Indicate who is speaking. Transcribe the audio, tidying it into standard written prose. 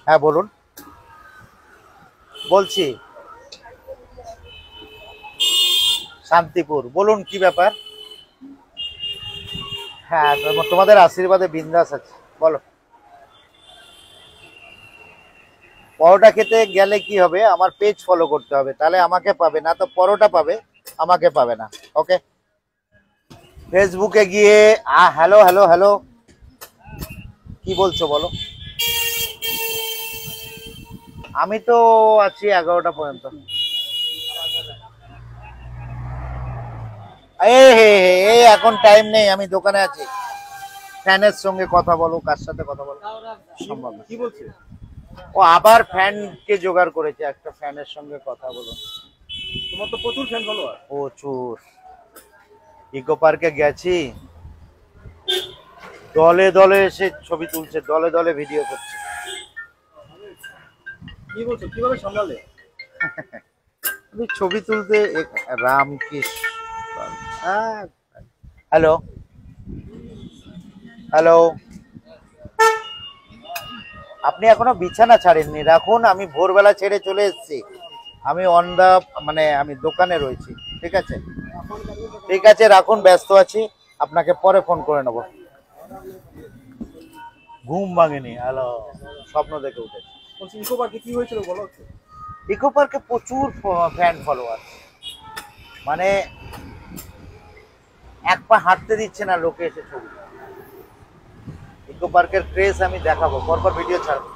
Speaker 1: হ্যাঁ বলুন। বলছি শান্তিপুর, বলুন কি ব্যাপার। হ্যাঁ তোমাদের আশীর্বাদে বিন্দাস আছে, বলো। পরোটা খেতে গেলে কি হবে, আমার পেজ ফলো করতে হবে, তাহলে আমাকে পাবে, না তো পরোটা পাবে, আমাকে পাবে না। ওকে, ফেসবুকে গিয়ে হ্যালো হ্যালো হ্যালো, কি বলছো বলো। আমি তো আছি 11টা পর্যন্ত। এখন টাইম নেই, আমি দোকানে আছি। ফ্যানের সঙ্গে কথা বলো, কার সাথে কথা বলো সম্ভব না।
Speaker 2: কি বলছে?
Speaker 1: ও আবার ফ্যান কে জোগাড় করেছে, একটা ফ্যানের সঙ্গে কথা বলো।
Speaker 2: তোমার তো প্রচুর ফ্যান ফলোয়ার।
Speaker 1: প্রচুর। ইকো পার্কে গেছি, দলে দলে এসে ছবি তুলছে, দলে দলে ভিডিও করছে।
Speaker 2: কি বলছো, কিভাবে সামলালে?
Speaker 1: আমি ছবি তুলতে রামকৃষ্ণ। হ্যালো হ্যালো, আপনি এখনো বিছানা ছাড়েননি, রাখুন, আমি ভোরবেলা ছেড়ে চলে এসেছি। আমি আমি দোকানে রয়েছি। ঠিক আছে, ঠিক আছে, রাখুন, ব্যস্ত আছি, আপনাকে পরে ফোন করে নেব। ঘুম ভাঙেনি, হ্যালো, স্বপ্ন দেখে উঠেছি।
Speaker 2: বলছি ইকো পার্কে কি হয়েছিল বলো একটু।
Speaker 1: ইকো পার্কে প্রচুর ফ্যান ফলোয়ার, মানে এক পা হাঁটতে দিচ্ছে না লোকে এসে ছবি। ইকো পার্কের ক্রেজ আমি দেখাবো, পরপর ভিডিও ছাড়বো।